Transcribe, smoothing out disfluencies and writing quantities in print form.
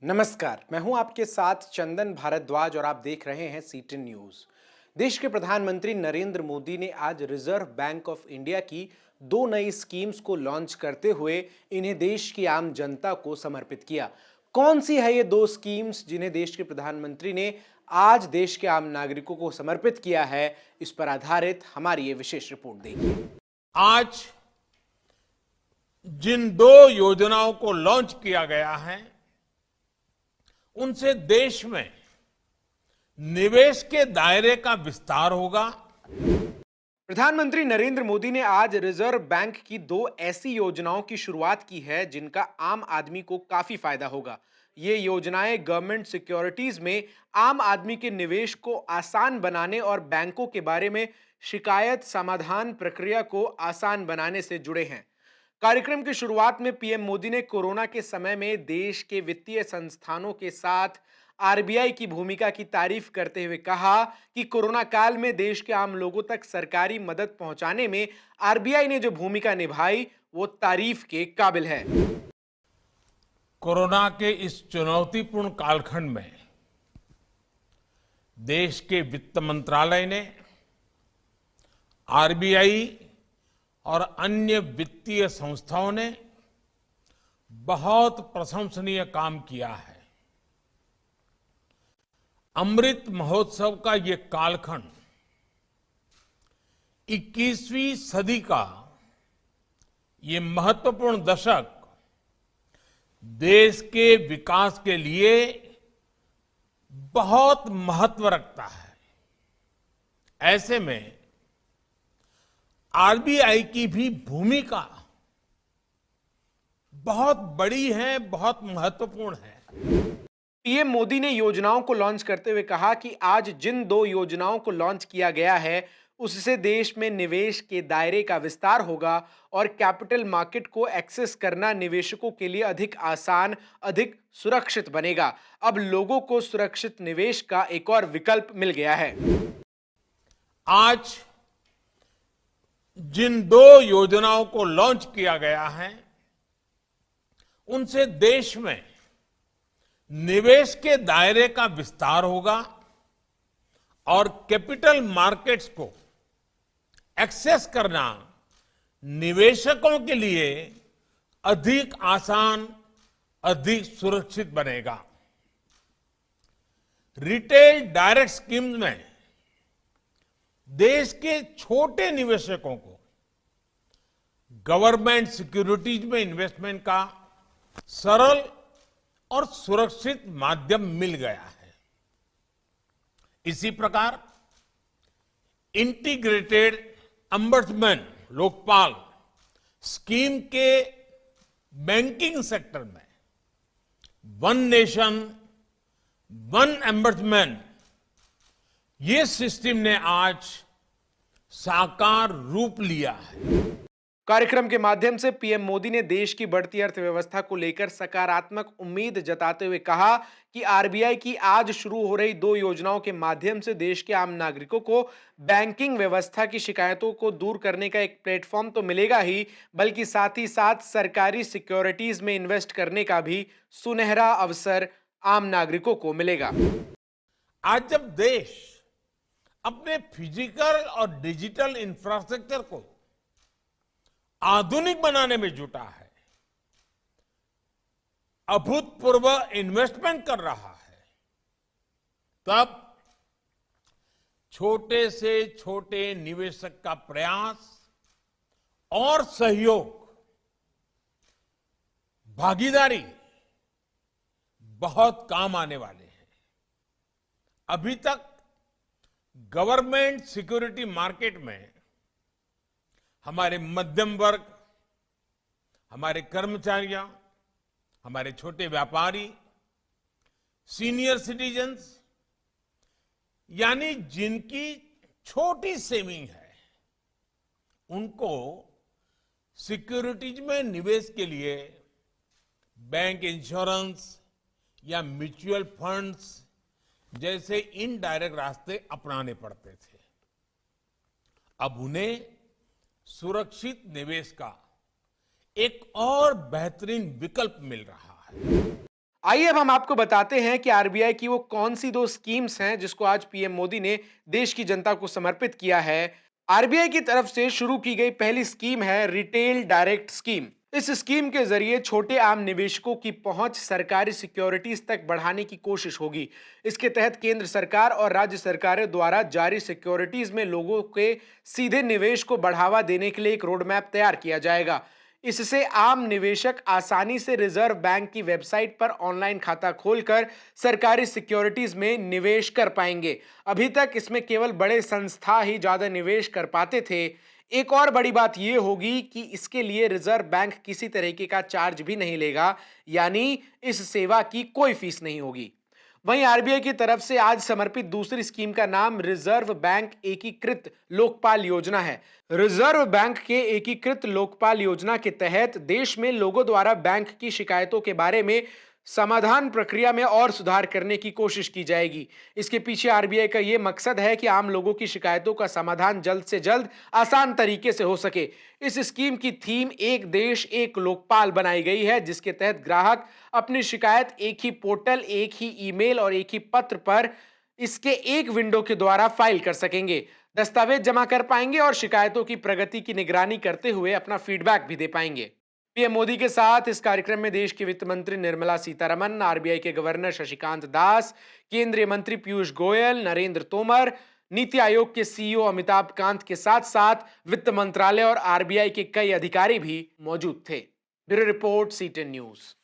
नमस्कार, मैं हूं आपके साथ चंदन भारद्वाज और आप देख रहे हैं सीटीएन न्यूज। देश के प्रधानमंत्री नरेंद्र मोदी ने आज रिजर्व बैंक ऑफ इंडिया की दो नई स्कीम्स को लॉन्च करते हुए इन्हें देश की आम जनता को समर्पित किया। कौन सी है ये दो स्कीम्स जिन्हें देश के प्रधानमंत्री ने आज देश के आम नागरिकों को समर्पित किया है, इस पर आधारित हमारी ये विशेष रिपोर्ट देखिए। आज जिन दो योजनाओं को लॉन्च किया गया है उनसे देश में निवेश के दायरे का विस्तार होगा। प्रधानमंत्री नरेंद्र मोदी ने आज रिजर्व बैंक की दो ऐसी योजनाओं की शुरुआत की है जिनका आम आदमी को काफी फायदा होगा। ये योजनाएं गवर्नमेंट सिक्योरिटीज में आम आदमी के निवेश को आसान बनाने और बैंकों के बारे में शिकायत समाधान प्रक्रिया को आसान बनाने से जुड़े हैं। कार्यक्रम की शुरुआत में पीएम मोदी ने कोरोना के समय में देश के वित्तीय संस्थानों के साथ आरबीआई की भूमिका की तारीफ करते हुए कहा कि कोरोना काल में देश के आम लोगों तक सरकारी मदद पहुंचाने में आरबीआई ने जो भूमिका निभाई वो तारीफ के काबिल है। कोरोना के इस चुनौतीपूर्ण कालखंड में देश के वित्त मंत्रालय ने आरबीआई और अन्य वित्तीय संस्थाओं ने बहुत प्रशंसनीय काम किया है। अमृत महोत्सव का ये कालखंड 21वीं सदी का ये महत्वपूर्ण दशक देश के विकास के लिए बहुत महत्व रखता है। ऐसे में आरबीआई की भी भूमिका बहुत बड़ी है, बहुत महत्वपूर्ण है। पीएम मोदी ने योजनाओं को लॉन्च करते हुए कहा कि आज जिन दो योजनाओं को लॉन्च किया गया है उससे देश में निवेश के दायरे का विस्तार होगा और कैपिटल मार्केट को एक्सेस करना निवेशकों के लिए अधिक आसान, अधिक सुरक्षित बनेगा। अब लोगों को सुरक्षित निवेश का एक और विकल्प मिल गया है। आज जिन दो योजनाओं को लॉन्च किया गया है उनसे देश में निवेश के दायरे का विस्तार होगा और कैपिटल मार्केट्स को एक्सेस करना निवेशकों के लिए अधिक आसान, अधिक सुरक्षित बनेगा। रिटेल डायरेक्ट स्कीम में देश के छोटे निवेशकों को गवर्नमेंट सिक्योरिटीज में इन्वेस्टमेंट का सरल और सुरक्षित माध्यम मिल गया है। इसी प्रकार इंटीग्रेटेड अंबड्समैन लोकपाल स्कीम के बैंकिंग सेक्टर में वन नेशन वन अंबड्समैन ये सिस्टम ने आज साकार रूप लिया है। कार्यक्रम के माध्यम से पीएम मोदी ने देश की बढ़ती अर्थव्यवस्था को लेकर सकारात्मक उम्मीद जताते हुए कहा कि आरबीआई की आज शुरू हो रही दो योजनाओं के माध्यम से देश के आम नागरिकों को बैंकिंग व्यवस्था की शिकायतों को दूर करने का एक प्लेटफॉर्म तो मिलेगा ही, बल्कि साथ ही साथ सरकारी सिक्योरिटीज में इन्वेस्ट करने का भी सुनहरा अवसर आम नागरिकों को मिलेगा। आज जब देश अपने फिजिकल और डिजिटल इंफ्रास्ट्रक्चर को आधुनिक बनाने में जुटा है, अभूतपूर्व इन्वेस्टमेंट कर रहा है, तब छोटे से छोटे निवेशक का प्रयास और सहयोग, भागीदारी बहुत काम आने वाले हैं। अभी तक गवर्नमेंट सिक्योरिटी मार्केट में हमारे मध्यम वर्ग, हमारे कर्मचारियों, हमारे छोटे व्यापारी, सीनियर सिटीजन्स यानी जिनकी छोटी सेविंग है, उनको सिक्योरिटीज में निवेश के लिए बैंक इंश्योरेंस या म्यूचुअल फंड्स जैसे इनडायरेक्ट रास्ते अपनाने पड़ते थे। अब उन्हें सुरक्षित निवेश का एक और बेहतरीन विकल्प मिल रहा है। आइए अब हम आपको बताते हैं कि आरबीआई की वो कौन सी दो स्कीम्स हैं जिसको आज पीएम मोदी ने देश की जनता को समर्पित किया है। आरबीआई की तरफ से शुरू की गई पहली स्कीम है रिटेल डायरेक्ट स्कीम। इस स्कीम के जरिए छोटे आम निवेशकों की पहुंच सरकारी सिक्योरिटीज तक बढ़ाने की कोशिश होगी। इसके तहत केंद्र सरकार और राज्य सरकारों द्वारा जारी सिक्योरिटीज में लोगों के सीधे निवेश को बढ़ावा देने के लिए एक रोड मैप तैयार किया जाएगा। इससे आम निवेशक आसानी से रिजर्व बैंक की वेबसाइट पर ऑनलाइन खाता खोलकर सरकारी सिक्योरिटीज में निवेश कर पाएंगे। अभी तक इसमें केवल बड़े संस्था ही ज्यादा निवेश कर पाते थे। एक और बड़ी बात यह होगी कि इसके लिए रिजर्व बैंक किसी तरीके का चार्ज भी नहीं लेगा, यानी इस सेवा की कोई फीस नहीं होगी। वहीं आरबीआई की तरफ से आज समर्पित दूसरी स्कीम का नाम रिजर्व बैंक एकीकृत लोकपाल योजना है। रिजर्व बैंक के एकीकृत लोकपाल योजना के तहत देश में लोगों द्वारा बैंक की शिकायतों के बारे में समाधान प्रक्रिया में और सुधार करने की कोशिश की जाएगी। इसके पीछे आरबीआई का यह मकसद है कि आम लोगों की शिकायतों का समाधान जल्द से जल्द आसान तरीके से हो सके। इस स्कीम की थीम एक देश एक लोकपाल बनाई गई है, जिसके तहत ग्राहक अपनी शिकायत एक ही पोर्टल, एक ही ईमेल और एक ही पत्र पर इसके एक विंडो के द्वारा फाइल कर सकेंगे, दस्तावेज जमा कर पाएंगे और शिकायतों की प्रगति की निगरानी करते हुए अपना फीडबैक भी दे पाएंगे। पीएम मोदी के साथ इस कार्यक्रम में देश की वित्त मंत्री निर्मला सीतारमन, आरबीआई के गवर्नर शक्तिकांत दास, केंद्रीय मंत्री पीयूष गोयल, नरेंद्र तोमर, नीति आयोग के सीईओ अमिताभ कांत के साथ साथ वित्त मंत्रालय और आरबीआई के कई अधिकारी भी मौजूद थे। Bureau report, cetane news.